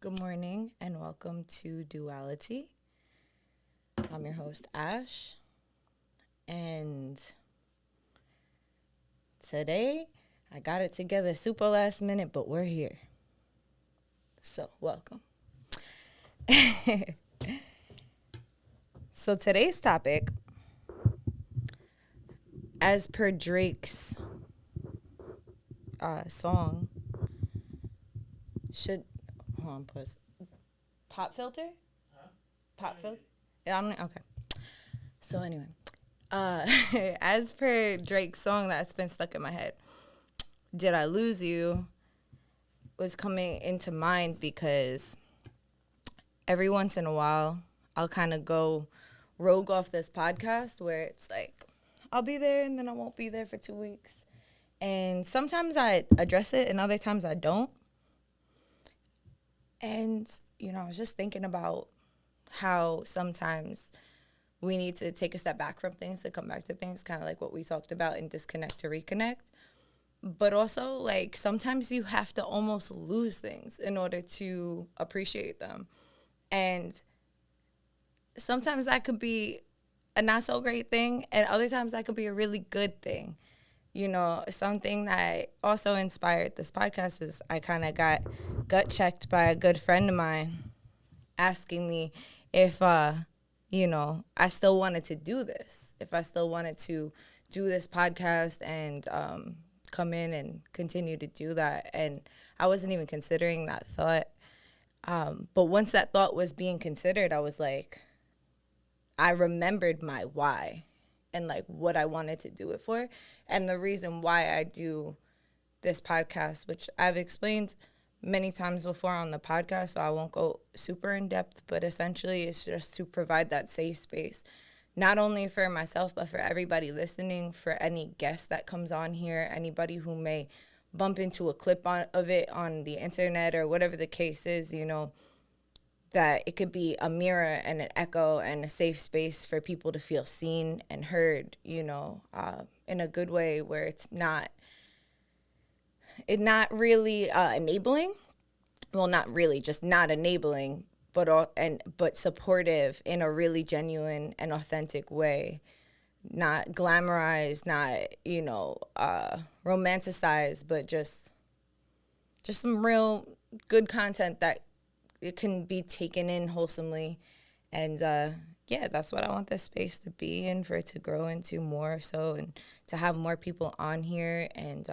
Good morning and welcome to Duality. I'm your host, Ash, and today I got it together super last minute, but we're here. So, welcome. So, today's topic, as per Drake's song, should, hold on, pause. Pop filter? Huh? Pop filter? Okay. So anyway, as per Drake's song that's been stuck in my head, Did I Lose You was coming into mind because every once in a while I'll kind of go rogue off this podcast where it's like I'll be there and then I won't be there for 2 weeks. And sometimes I address it and other times I don't. And, I was just thinking about how sometimes we need to take a step back from things to come back to things, kind of like what we talked about in disconnect to reconnect. But also, like, sometimes you have to almost lose things in order to appreciate them. And sometimes that could be a not so great thing, and other times that could be a really good thing. Something that also inspired this podcast is I kind of got gut checked by a good friend of mine asking me if, I still wanted to do this, if I still wanted to do this podcast and come in and continue to do that. And I wasn't even considering that thought. But once that thought was being considered, I was like, I remembered my why and like what I wanted to do it for. And the reason why I do this podcast, which I've explained many times before on the podcast, so I won't go super in depth, but essentially it's just to provide that safe space, not only for myself, but for everybody listening, for any guest that comes on here, anybody who may bump into a clip of it on the internet or whatever the case is, that it could be a mirror and an echo and a safe space for people to feel seen and heard, in a good way where it's not really enabling. Well, not really, just not enabling, but supportive in a really genuine and authentic way. Not glamorized, not, romanticized, but just some real good content that it can be taken in wholesomely. And that's what I want this space to be and for it to grow into more so, and to have more people on here. And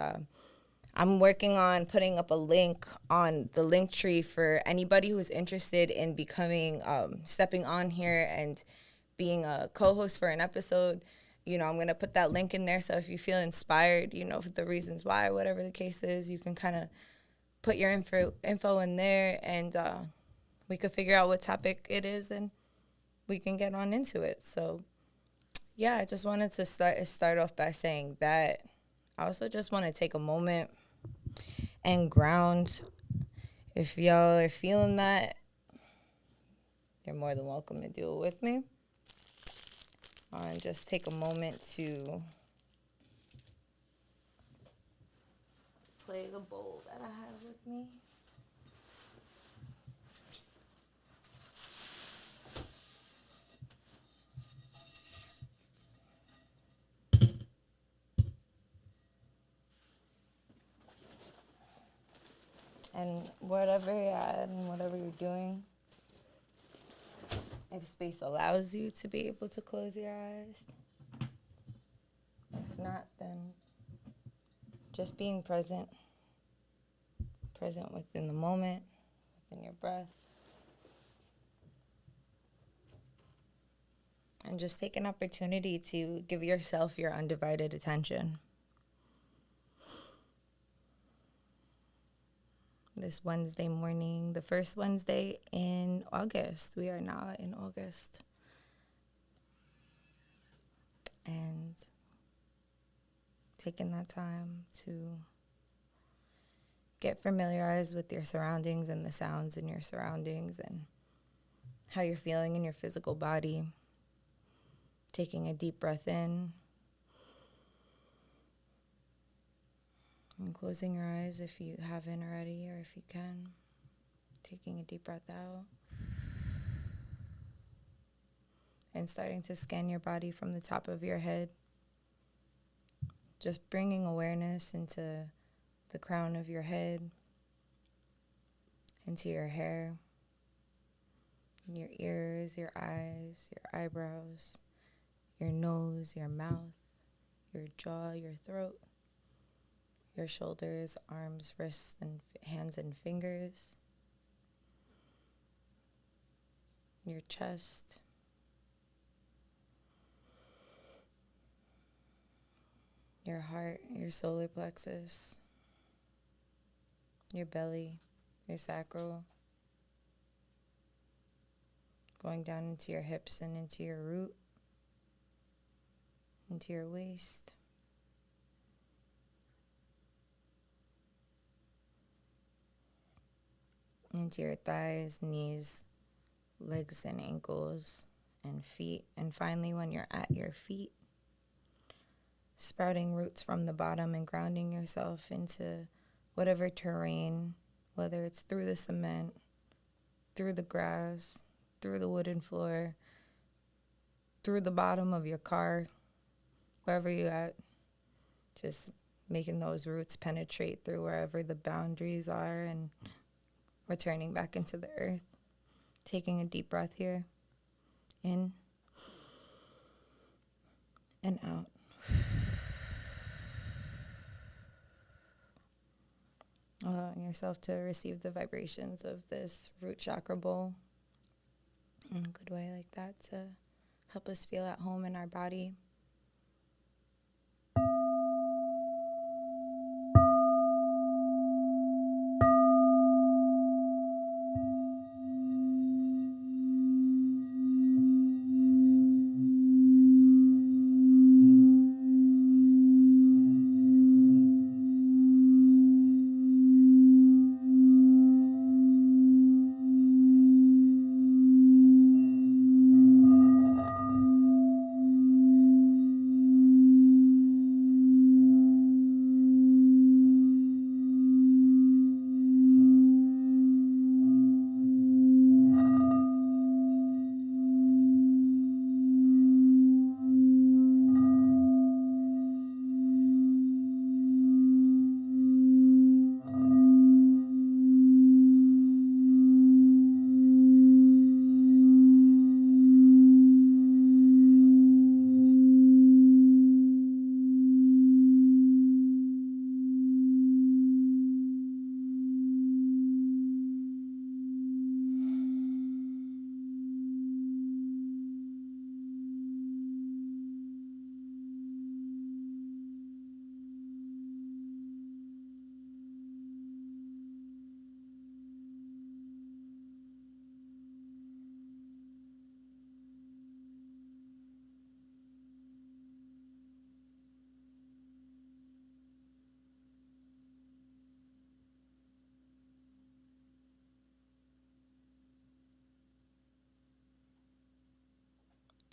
I'm working on putting up a link on the link tree for anybody who's interested in becoming, stepping on here and being a co-host for an episode. I'm going to put that link in there. So if you feel inspired, for the reasons why, whatever the case is, you can kind of put your info in there, and we could figure out what topic it is and we can get on into it. So, yeah, I just wanted to start off by saying that. I also just want to take a moment and ground. If y'all are feeling that, you're more than welcome to do it with me. And just take a moment to play the bowl that I have with me. And whatever you're at and whatever you're doing, if space allows you to be able to close your eyes. If not, then just being present within the moment, within your breath. And just take an opportunity to give yourself your undivided attention. This Wednesday morning, the first Wednesday in August. We are now in August. And taking that time to get familiarized with your surroundings and the sounds in your surroundings and how you're feeling in your physical body. Taking a deep breath in. And closing your eyes if you haven't already, or if you can. Taking a deep breath out. And starting to scan your body from the top of your head. Just bringing awareness into the crown of your head, into your hair, your ears, your eyes, your eyebrows, your nose, your mouth, your jaw, your throat, your shoulders, arms, wrists, and hands and fingers, your chest, your heart, your solar plexus, your belly, your sacral, going down into your hips and into your root, into your waist, into your thighs, knees, legs and ankles, and feet. And finally, when you're at your feet, sprouting roots from the bottom and grounding yourself into whatever terrain, whether it's through the cement, through the grass, through the wooden floor, through the bottom of your car, wherever you're at, just making those roots penetrate through wherever the boundaries are and returning back into the earth. Taking a deep breath here, in and out. Allowing yourself to receive the vibrations of this root chakra bowl in a good way like that to help us feel at home in our body.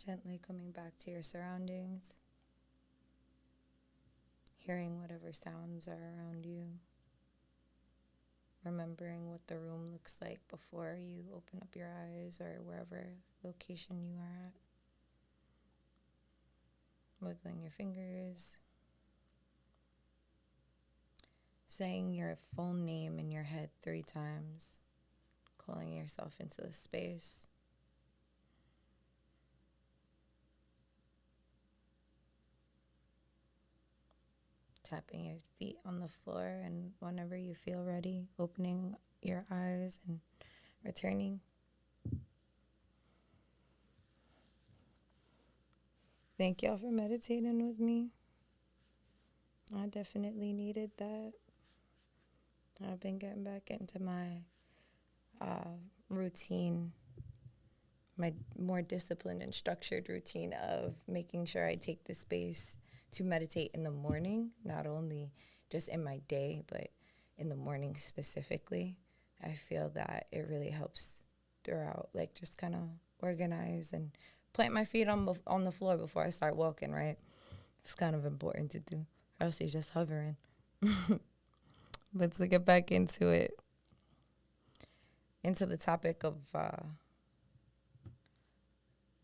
Gently coming back to your surroundings, hearing whatever sounds are around you, remembering what the room looks like before you open up your eyes or wherever location you are at, wiggling your fingers, saying your phone name in your head 3 times, calling yourself into the space. Tapping your feet on the floor, and whenever you feel ready, opening your eyes and returning. Thank y'all for meditating with me. I definitely needed that. I've been getting back into my routine, my more disciplined and structured routine of making sure I take the space to meditate in the morning, not only just in my day, but in the morning specifically. I feel that it really helps throughout, like just kind of organize and plant my feet on the floor before I start walking, right? It's kind of important to do, or else you're just hovering. But to get back into it, into the topic of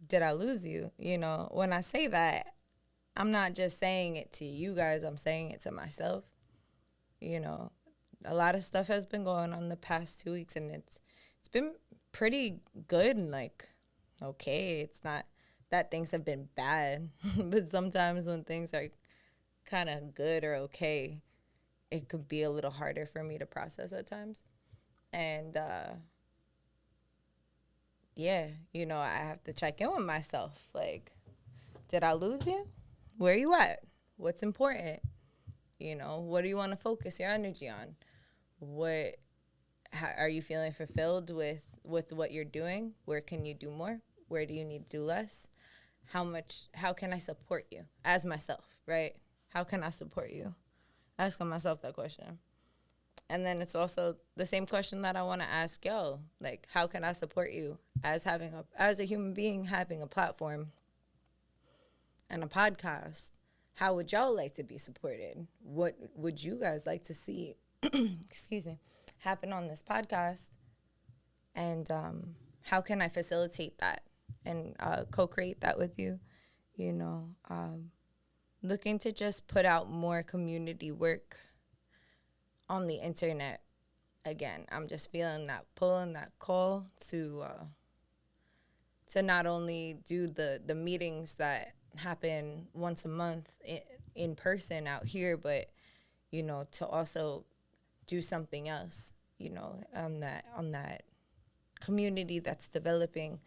did I lose you? You know, when I say that, I'm not just saying it to you guys, I'm saying it to myself. You know, a lot of stuff has been going on the past 2 weeks, and it's been pretty good and like okay. It's not that things have been bad, but sometimes when things are kind of good or okay, it could be a little harder for me to process at times. And yeah, you know, I have to check in with myself. Like, did I lose you? Where are you at? What's important? You know, what do you want to focus your energy on? How, are you feeling fulfilled with what you're doing? Where can you do more? Where do you need to do less? How can I support you as myself, right? How can I support you? Asking myself that question. And then it's also the same question that I want to ask y'all. Like, how can I support you as as a human being having a platform and a podcast? How would y'all like to be supported? What would you guys like to see, excuse me, happen on this podcast? And how can I facilitate that and co-create that with you? You know, looking to just put out more community work on the internet. Again, I'm just feeling that pull and that call to not only do the meetings that happen once a month in person out here, but you know, to also do something else, you know, on that community that's developing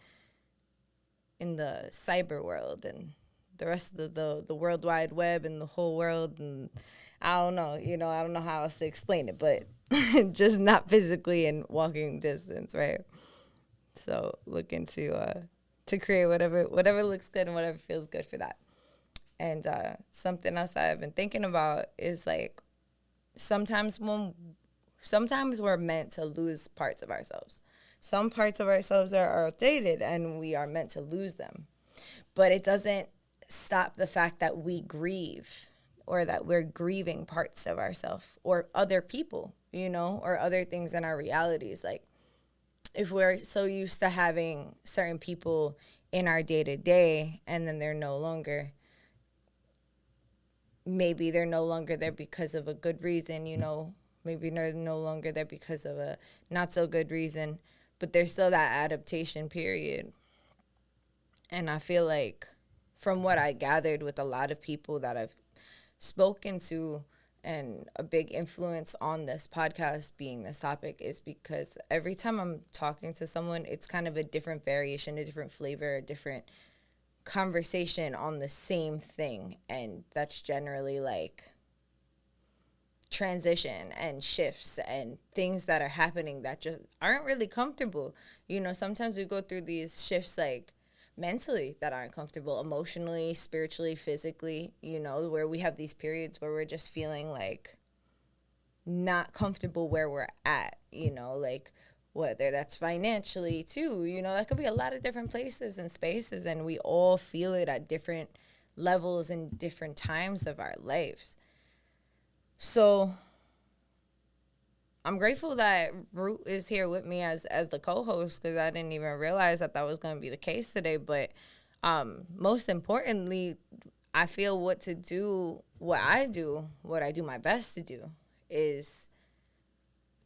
in the cyber world and the rest of the World Wide Web and the whole world. And I don't know, you know, I don't know how else to explain it, but just not physically in walking distance, right? So looking to create whatever looks good and whatever feels good for that. And something else I've been thinking about is like sometimes we're meant to lose parts of ourselves. Some parts of ourselves are outdated and we are meant to lose them. But it doesn't stop the fact that we grieve or that we're grieving parts of ourselves or other people, you know, or other things in our realities. Like if we're so used to having certain people in our day-to-day and then they're no longer, maybe they're no longer there because of a good reason, you know, maybe they're no longer there because of a not so good reason, but there's still that adaptation period. And I feel like from what I gathered with a lot of people that I've spoken to, and a big influence on this podcast being this topic is because every time I'm talking to someone, it's kind of a different variation, a different flavor, a different conversation on the same thing. And that's generally like transition and shifts and things that are happening that just aren't really comfortable. You know, sometimes we go through these shifts like mentally that aren't comfortable, emotionally, spiritually, physically, you know, where we have these periods where we're just feeling like not comfortable where we're at, you know, like whether that's financially too, you know, that could be a lot of different places and spaces, and we all feel it at different levels and different times of our lives. So I'm grateful that Root is here with me as the co-host, because I didn't even realize that was going to be the case today. But most importantly, I feel what I do my best to do is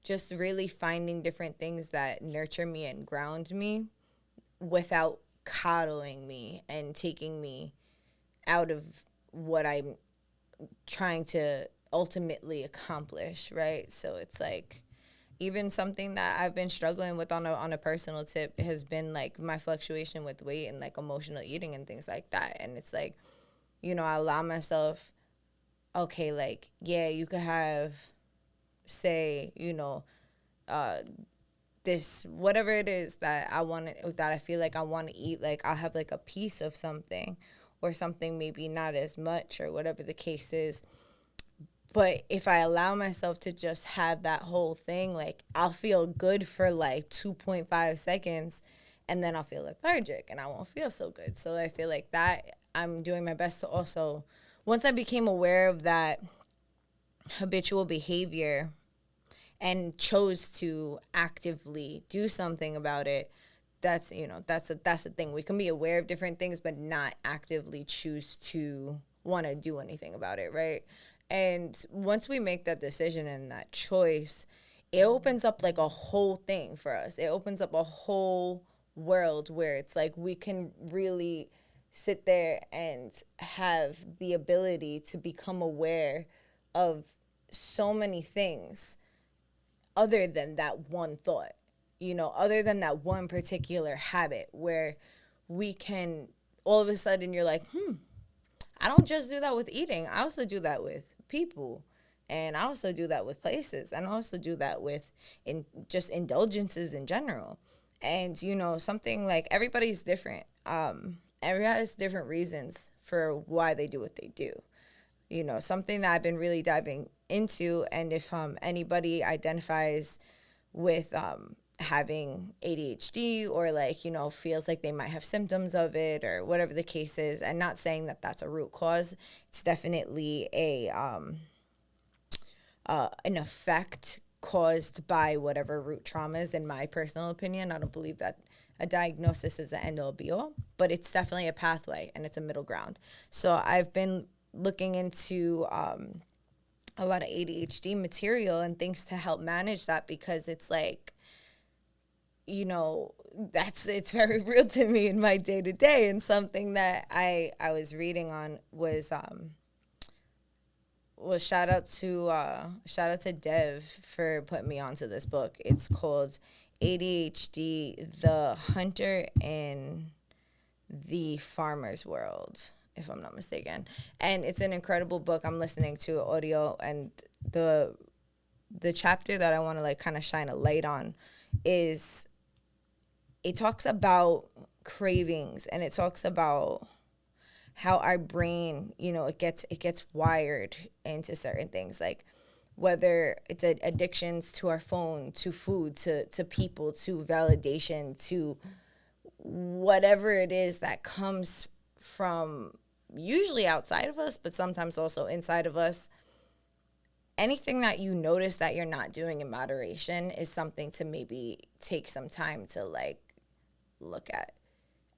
just really finding different things that nurture me and ground me without coddling me and taking me out of what I'm trying to ultimately accomplish, right? So it's like even something that I've been struggling with on a personal tip has been like my fluctuation with weight and like emotional eating and things like that. And it's like, you know, I allow myself, okay, like, yeah, you could have, say, you know, this, whatever it is that I feel like I want to eat, like I'll have like a piece of something or something, maybe not as much or whatever the case is. But if I allow myself to just have that whole thing, like I'll feel good for like 2.5 seconds and then I'll feel lethargic and I won't feel so good. So I feel like that I'm doing my best to also, once I became aware of that habitual behavior and chose to actively do something about it, that's, that's the thing. We can be aware of different things, but not actively choose to want to do anything about it, right? And once we make that decision and that choice, it opens up like a whole thing for us. It opens up a whole world where it's like we can really sit there and have the ability to become aware of so many things other than that one thought, other than that one particular habit, where we can, all of a sudden you're like, I don't just do that with eating. I also do that with people. And I also do that with places. And I also do that with just indulgences in general. And, something like, everybody's different. Everybody has different reasons for why they do what they do. Something that I've been really diving into, and if anybody identifies with having ADHD, or feels like they might have symptoms of it, or whatever the case is, and not saying that that's a root cause, it's definitely an effect caused by whatever root trauma is, in my personal opinion. I don't believe that a diagnosis is an end-all be-all, but it's definitely a pathway, and it's a middle ground. So I've been looking into a lot of ADHD material and things to help manage that, because it's like, it's very real to me in my day-to-day. And something that I was reading on was shout out to Dev for putting me onto this book. It's called ADHD, The Hunter in the Farmer's World, if I'm not mistaken. And it's an incredible book. I'm listening to audio, and the chapter that I want to kind of shine a light on is, it talks about cravings, and it talks about how our brain, it gets wired into certain things, like whether it's addictions to our phone, to food, to people, to validation, to whatever it is that comes from usually outside of us, but sometimes also inside of us. Anything that you notice that you're not doing in moderation is something to maybe take some time to look at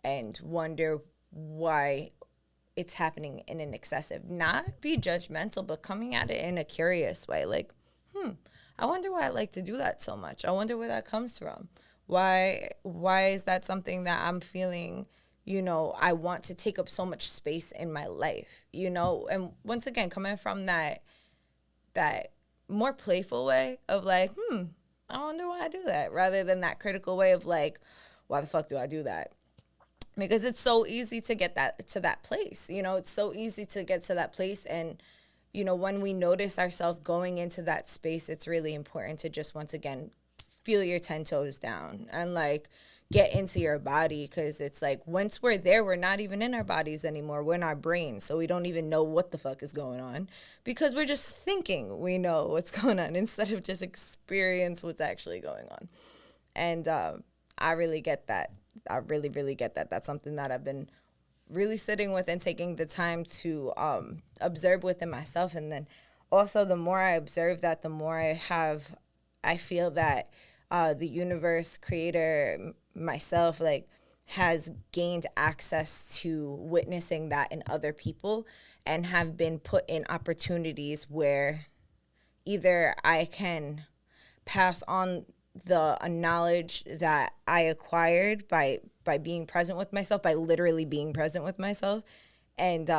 and wonder why it's happening in an excessive, not be judgmental, but coming at it in a curious way. Like, I wonder why I like to do that so much. I wonder where that comes from. Why is that something that I'm feeling, I want to take up so much space in my life, And once again, coming from that more playful way of I wonder why I do that, rather than that critical way of why the fuck do I do that? Because it's so easy to get to that place, it's so easy to get to that place. And, when we notice ourselves going into that space, it's really important to just, once again, feel your 10 toes down and get into your body. Because it's once we're there, we're not even in our bodies anymore. We're in our brains. So we don't even know what the fuck is going on, because we're just thinking we know what's going on instead of just experience what's actually going on. And I really get that. I really, really get that. That's something that I've been really sitting with and taking the time to observe within myself. And then also, the more I observe that, the more I feel that the universe, creator, myself, has gained access to witnessing that in other people, and have been put in opportunities where either I can pass on the knowledge that I acquired by being present with myself, by literally being present with myself, and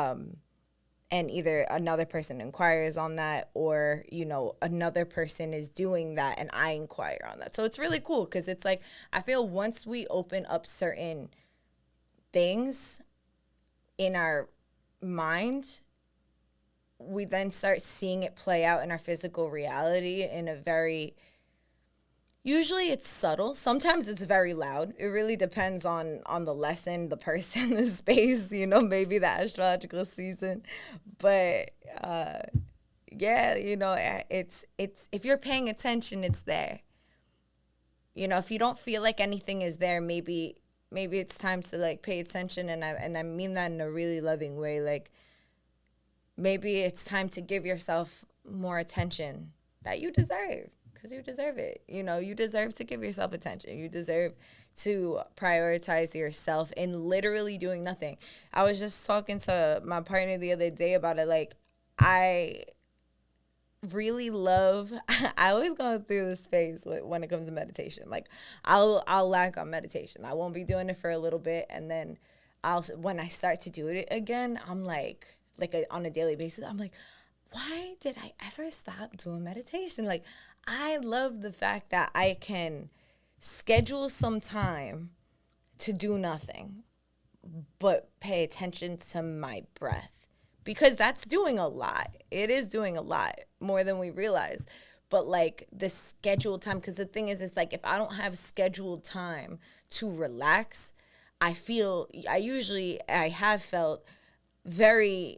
either another person inquires on that, or another person is doing that and I inquire on that. So it's really cool, because it's I feel once we open up certain things in our mind, we then start seeing it play out in our physical reality in a very, usually it's subtle. Sometimes it's very loud. It really depends on the lesson, the person, the space, maybe the astrological season. But yeah, it's if you're paying attention, it's there. If you don't feel like anything is there, maybe it's time to pay attention, and I mean that in a really loving way. Maybe it's time to give yourself more attention that you deserve. because you deserve it. You know, you deserve to give yourself attention. You deserve to prioritize yourself in literally doing nothing. I was just talking to my partner the other day about it. Like, I really love I always go through this phase when it comes to meditation. Like, I'll lack on meditation. I won't be doing it for a little bit, and then when I start to do it again, I'm on a daily basis, I'm like, why did I ever stop doing meditation? Like, I love the fact that I can schedule some time to do nothing but pay attention to my breath, because that's doing a lot. It is doing a lot more than we realize. But like the scheduled time, because the thing is, it's like if I don't have scheduled time to relax, I have felt very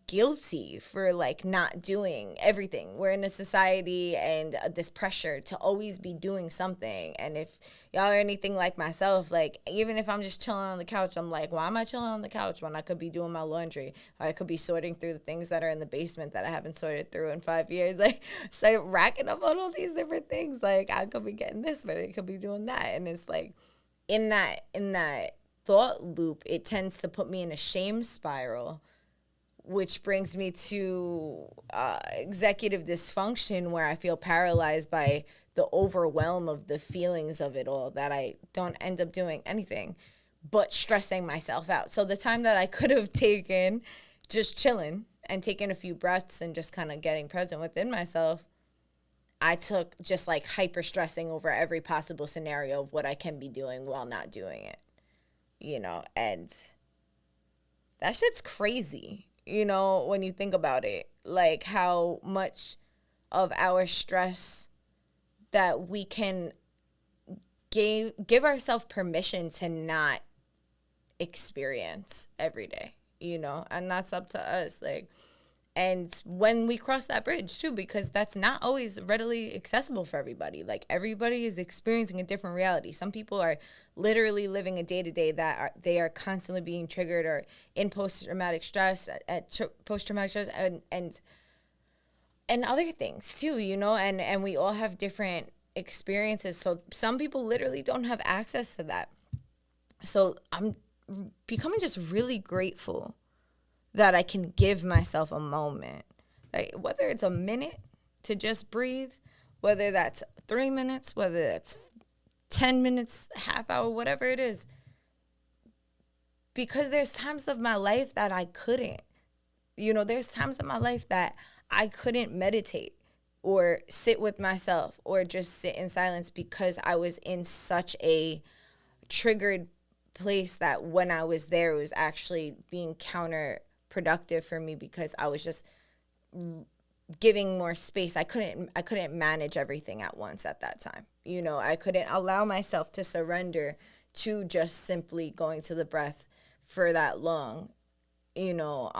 guilty for like not doing everything. We're in a society and this pressure to always be doing something. And if y'all are anything like myself, like even if I'm just chilling on the couch, I'm like, why am I chilling on the couch when I could be doing my laundry, or I could be sorting through the things that are in the basement that I haven't sorted through in 5 years? Like, so racking up on all these different things. Like, I could be getting this, but it could be doing that. And it's like in that thought loop, it tends to put me in a shame spiral, which brings me to executive dysfunction, where I feel paralyzed by the overwhelm of the feelings of it all, that I don't end up doing anything but stressing myself out. So the time that I could have taken just chilling and taking a few breaths and just kind of getting present within myself, I took just like hyper stressing over every possible scenario of what I can be doing while not doing it, you know, and that shit's crazy. You know, when you think about it, like how much of our stress that we can give ourselves permission to not experience every day, you know, and that's up to us. Like, and when we cross that bridge too, because that's not always readily accessible for everybody. Like, everybody is experiencing a different reality. Some people are literally living a day-to-day that they are constantly being triggered or in post-traumatic stress, post-traumatic stress, and other things too, you know, and we all have different experiences. So some people literally don't have access to that. So I'm becoming just really grateful that I can give myself a moment, like whether it's a minute to just breathe, whether that's 3 minutes, whether that's 10 minutes, half hour, whatever it is. Because there's times of my life that I couldn't, you know, there's times in my life that I couldn't meditate or sit with myself or just sit in silence, because I was in such a triggered place that when I was there, it was actually being counterproductive for me, because I was just giving more space. I couldn't manage everything at once at that time. You know, I couldn't allow myself to surrender to just simply going to the breath for that long, you know,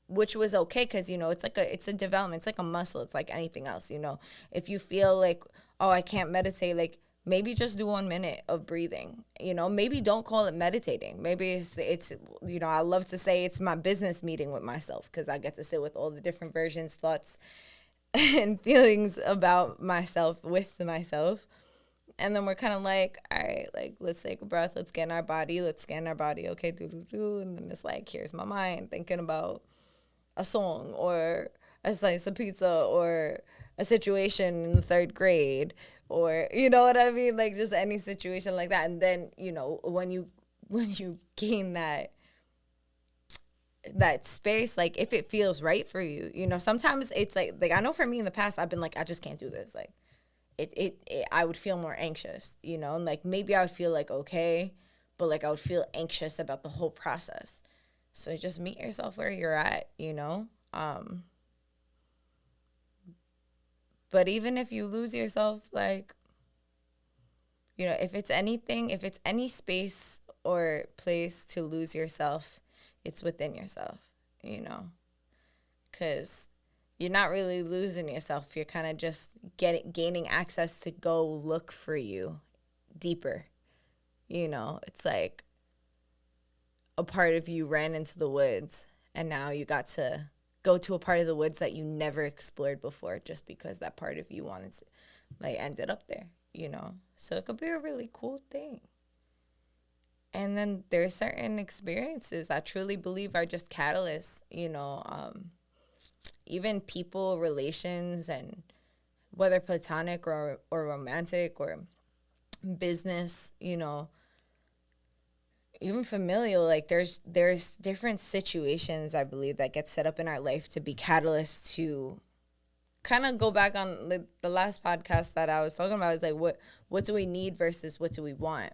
which was okay, because, you know, it's a development. It's like a muscle. It's like anything else, you know. If you feel like, oh, I can't meditate, like, maybe just do 1 minute of breathing, you know. Maybe don't call it meditating. Maybe it's you know, I love to say it's my business meeting with myself, because I get to sit with all the different versions, thoughts, and feelings about myself with myself. And then we're kind of like, all right, like, let's take a breath. Let's get in our body. Let's scan our body. Okay, do. And then it's like, here's my mind thinking about a song or a slice of pizza or a situation in the 3rd grade, or, you know what I mean? Like, just any situation like that. And then, you know, when you gain that space, like, if it feels right for you, you know, sometimes it's like I know for me in the past, I've been like, I just can't do this. Like, it I would feel more anxious, you know, and like maybe I would feel like okay, but like I would feel anxious about the whole process. So just meet yourself where you're at, you know. But even if you lose yourself, like, you know, if it's any space or place to lose yourself, it's within yourself, you know, because you're not really losing yourself. You're kind of just gaining access to go look for you deeper. You know, it's like a part of you ran into the woods, and now you got to go to a part of the woods that you never explored before, just because that part of you wanted like ended up there, you know? So it could be a really cool thing. And then there's certain experiences I truly believe are just catalysts, you know, even people, relations, and whether platonic or romantic or business, you know, even familial, like there's different situations I believe that get set up in our life to be catalysts to kind of go back on the last podcast that I was talking about is like what do we need versus what do we want,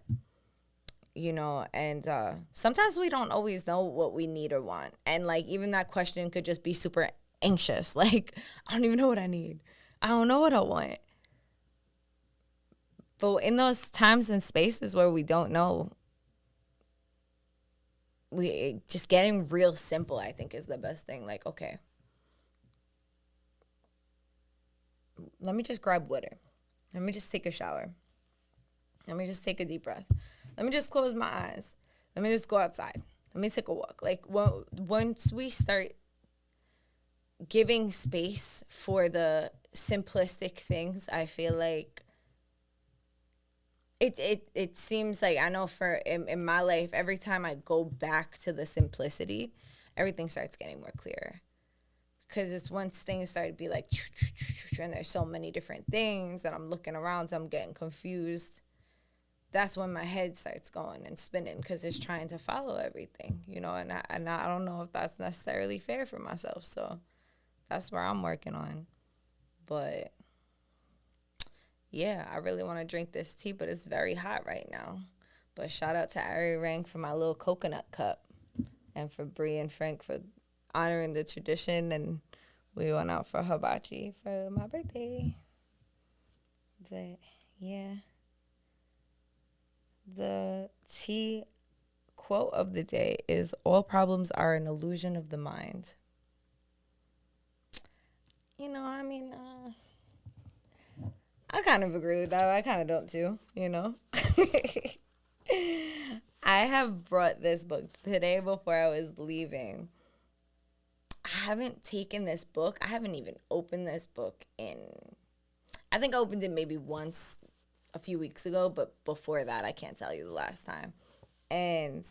you know? And sometimes we don't always know what we need or want, and like even that question could just be super anxious, like I don't even know what I need, I don't know what I want. But in those times and spaces where we don't know, we just getting real simple, I think, is the best thing. Like, okay, let me just grab water. Let me just take a shower. Let me just take a deep breath. Let me just close my eyes. Let me just go outside. Let me take a walk. Like, once we start giving space for the simplistic things, I feel like it seems like, I know for in my life, every time I go back to the simplicity, everything starts getting more clearer. Because it's once things start to be like, and there's so many different things that I'm looking around, so I'm getting confused. That's when my head starts going and spinning because it's trying to follow everything, you know, and I don't know if that's necessarily fair for myself. So that's where I'm working on. But yeah, I really want to drink this tea, but it's very hot right now. But shout out to Ari Rank for my little coconut cup, and for Bree and Frank for honoring the tradition. And we went out for hibachi for my birthday. But yeah, the tea quote of the day is, all problems are an illusion of the mind. You know, I mean, I kind of agree with that. I kind of don't too, you know. I have brought this book today before I was leaving. I haven't taken this book. I haven't even opened this book I think I opened it maybe once a few weeks ago, but before that, I can't tell you the last time. And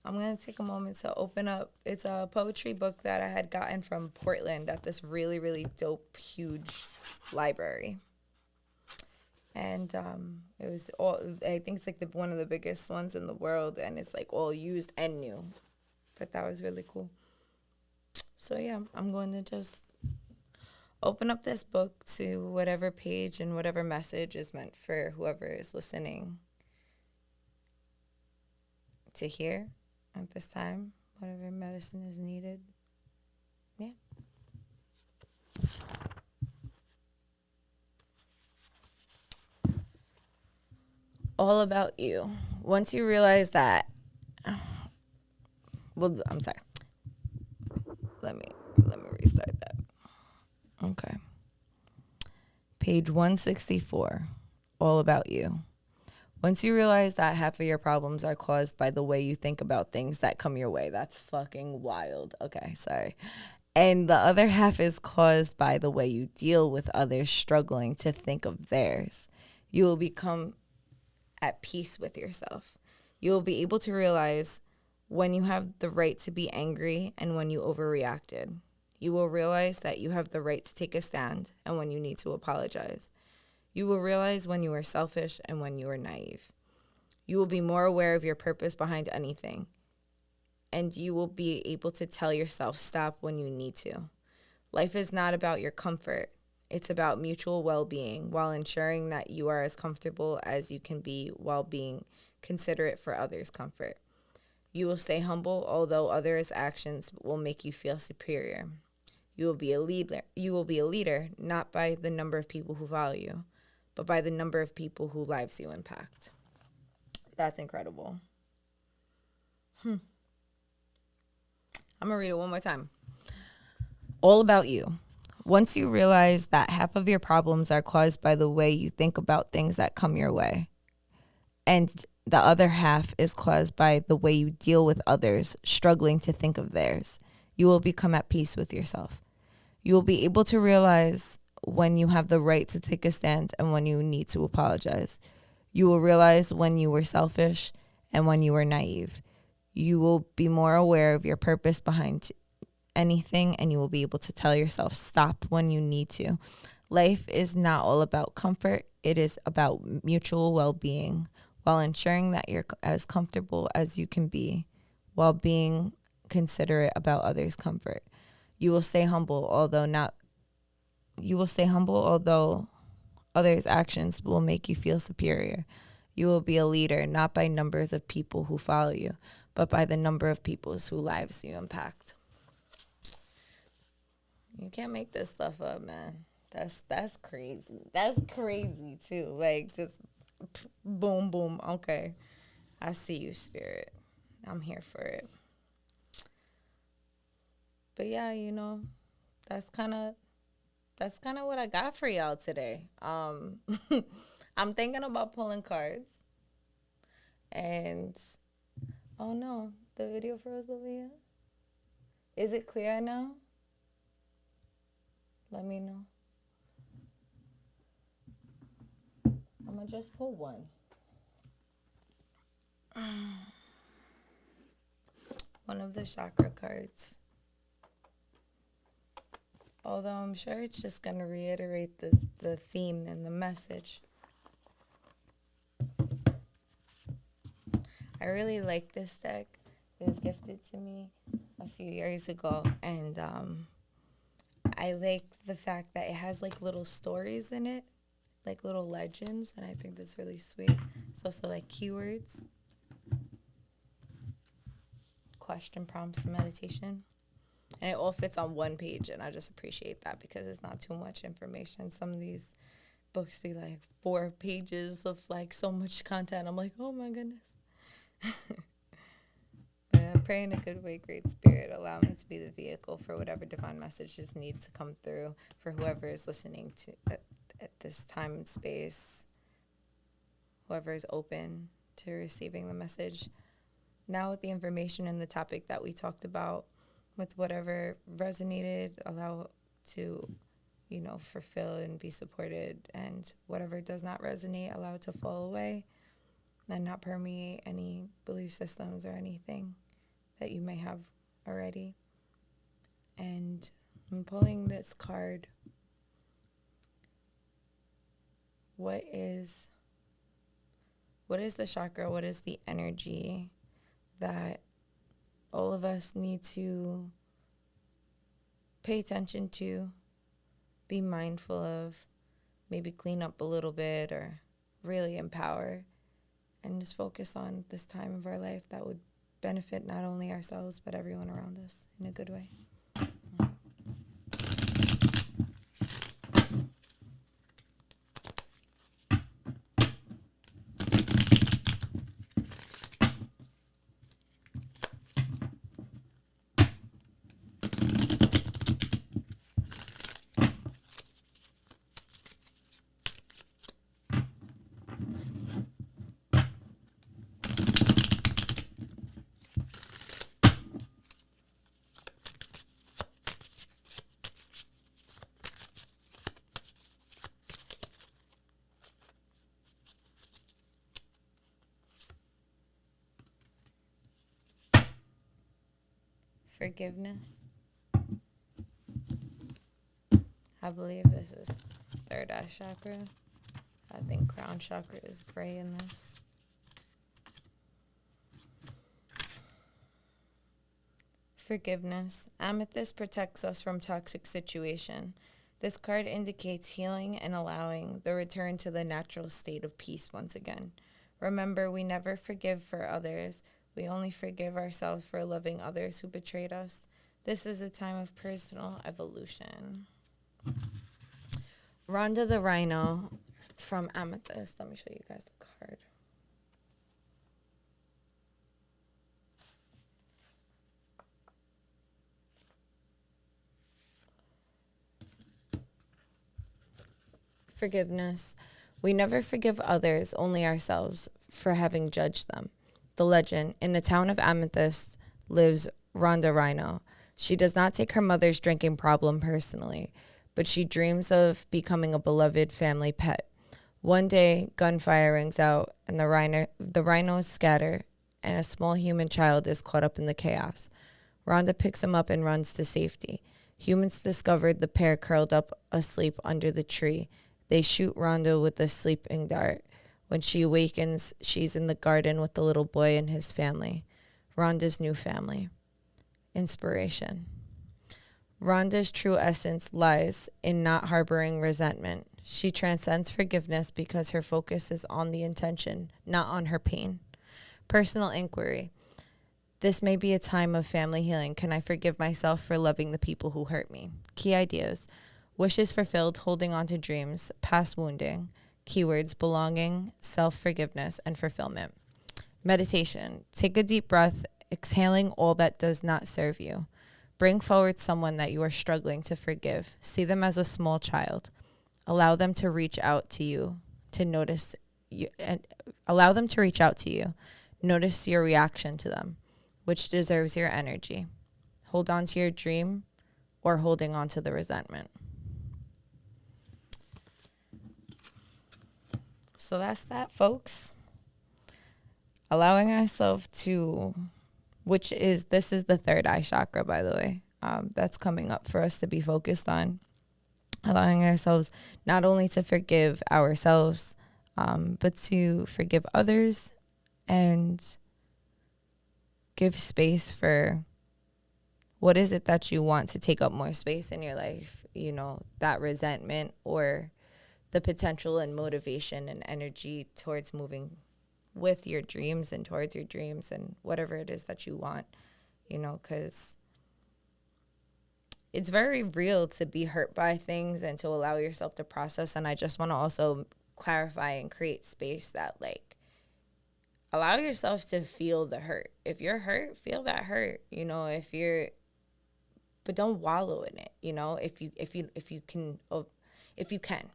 I'm going to take a moment to open up. It's a poetry book that I had gotten from Portland at this really, really dope, huge library. And it was all, I think it's like one of the biggest ones in the world, and it's like all used and new. But that was really cool. So yeah, I'm going to just open up this book to whatever page and whatever message is meant for whoever is listening to hear at this time, whatever medicine is needed. Yeah. All about you. Once you realize that, well, I'm sorry. Let me restart that. Okay. Page 164. All about you. Once you realize that half of your problems are caused by the way you think about things that come your way. That's fucking wild. Okay, sorry. And the other half is caused by the way you deal with others struggling to think of theirs. You will become at peace with yourself. You will be able to realize when you have the right to be angry and when you overreacted. You will realize that you have the right to take a stand and when you need to apologize. You will realize when you are selfish and when you are naive. You will be more aware of your purpose behind anything. And you will be able to tell yourself stop when you need to. Life is not about your comfort. It's about mutual well-being while ensuring that you are as comfortable as you can be while being considerate for others' comfort. You will stay humble, although others' actions will make you feel superior. You will be a leader. You will be a leader, not by the number of people who follow you, but by the number of people whose lives you impact. That's incredible. I'm going to read it one more time. All about you. Once you realize that half of your problems are caused by the way you think about things that come your way, and the other half is caused by the way you deal with others struggling to think of theirs, you will become at peace with yourself. You will be able to realize when you have the right to take a stand and when you need to apologize. You will realize when you were selfish and when you were naive. You will be more aware of your purpose behind anything, and you will be able to tell yourself stop when you need to. Life is not all about comfort. It is about mutual well-being, while ensuring that you're as comfortable as you can be, while being considerate about others' comfort. You will stay humble, although others' actions will make you feel superior. You will be a leader, not by numbers of people who follow you, but by the number of people whose lives you impact. You can't make this stuff up, man. That's crazy. That's crazy too. Like, just boom, boom. Okay, I see you, spirit. I'm here for it. But yeah, that's kind of what I got for y'all today. I'm thinking about pulling cards, and oh no, the video froze over here. Is it clear now? Let me know. I'm going to just pull one. One of the chakra cards. Although I'm sure it's just going to reiterate the theme and the message. I really like this deck. It was gifted to me a few years ago. And I like the fact that it has like little stories in it, like little legends, and I think that's really sweet. It's also like keywords, question prompts, meditation, and it all fits on one page, and I just appreciate that because it's not too much information. Some of these books be like 4 pages of like so much content. I'm like, oh my goodness. I pray in a good way, Great Spirit. Allow me to be the vehicle for whatever divine messages need to come through for whoever is listening to at this time and space, whoever is open to receiving the message. Now with the information and the topic that we talked about, with whatever resonated, allow to, fulfill and be supported, and whatever does not resonate, allow it to fall away and not permeate any belief systems or anything that you may have already. And I'm pulling this card. What is the chakra? What is the energy that all of us need to pay attention to, be mindful of, maybe clean up a little bit, or really empower, and just focus on this time of our life that would benefit not only ourselves but everyone around us in a good way. Forgiveness. I believe this is third eye chakra. I think crown chakra is gray in this. Forgiveness. Amethyst protects us from toxic situation. This card indicates healing and allowing the return to the natural state of peace once again. Remember, we never forgive for others. We only forgive ourselves for loving others who betrayed us. This is a time of personal evolution. Rhonda the Rhino from Amethyst. Let me show you guys the card. Forgiveness. We never forgive others, only ourselves, for having judged them. The legend. In the town of Amethyst lives Rhonda Rhino. She does not take her mother's drinking problem personally, but but she dreams of becoming a beloved family pet. One day, gunfire rings out, and the rhinos scatter, and a small human child is caught up in the chaos. Rhonda picks him up and runs to safety. Humans discovered the pair curled up asleep under the tree. They shoot Rhonda with a sleeping dart. When she awakens, she's in the garden with the little boy and his family. Rhonda's new family. Inspiration. Rhonda's true essence lies in not harboring resentment. She transcends forgiveness because her focus is on the intention, not on her pain. Personal inquiry. This may be a time of family healing. Can I forgive myself for loving the people who hurt me? Key ideas. Wishes fulfilled, holding on to dreams, past wounding. Keywords: belonging, self-forgiveness, and fulfillment. Meditation. Take a deep breath, exhaling all that does not serve you. Bring forward someone that you are struggling to forgive. See them as a small child. Allow them to reach out to you, to notice you, and allow them to reach out to you. Notice your reaction to them, which deserves your energy. Hold on to your dream or holding on to the resentment. So that's that, folks. Allowing ourselves to, this is the third eye chakra, by the way, that's coming up for us to be focused on. Allowing ourselves not only to forgive ourselves, but to forgive others and give space for what is it that you want to take up more space in your life, that resentment or the potential and motivation and energy towards moving with your dreams and towards your dreams and whatever it is that you want, because it's very real to be hurt by things and to allow yourself to process. And I just want to also clarify and create space that, allow yourself to feel the hurt. If you're hurt, feel that hurt, but don't wallow in it, if you can.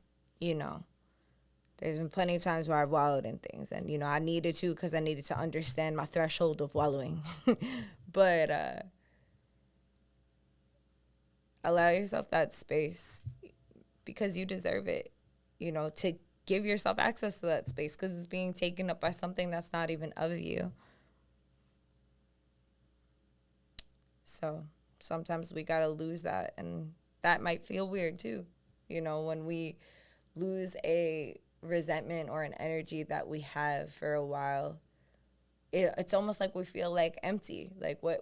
There's been plenty of times where I've wallowed in things, and I needed to, because I needed to understand my threshold of wallowing. But allow yourself that space, because you deserve it, to give yourself access to that space, because it's being taken up by something that's not even of you. So sometimes we gotta lose that, and that might feel weird too, when we lose a resentment or an energy that we have for a while. It's almost like we feel empty. What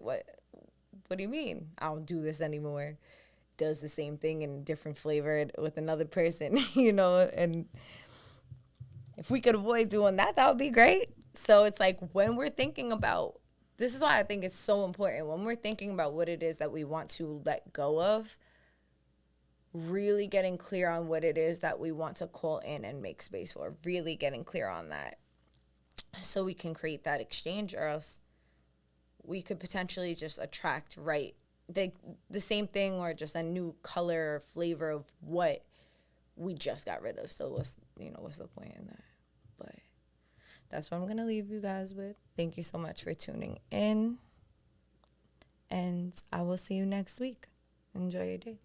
do you mean I don't do this anymore? Does the same thing in a different flavor with another person, and if we could avoid doing that, that would be great. So it's when we're thinking about, this is why I think it's so important, when we're thinking about what it is that we want to let go of, really getting clear on what it is that we want to call in and make space for, really getting clear on that, so we can create that exchange, or else we could potentially just attract the same thing, or just a new color or flavor of what we just got rid of. So what's the point in that? But that's what I'm going to leave you guys with. Thank you so much for tuning in, and I will see you next week. Enjoy your day.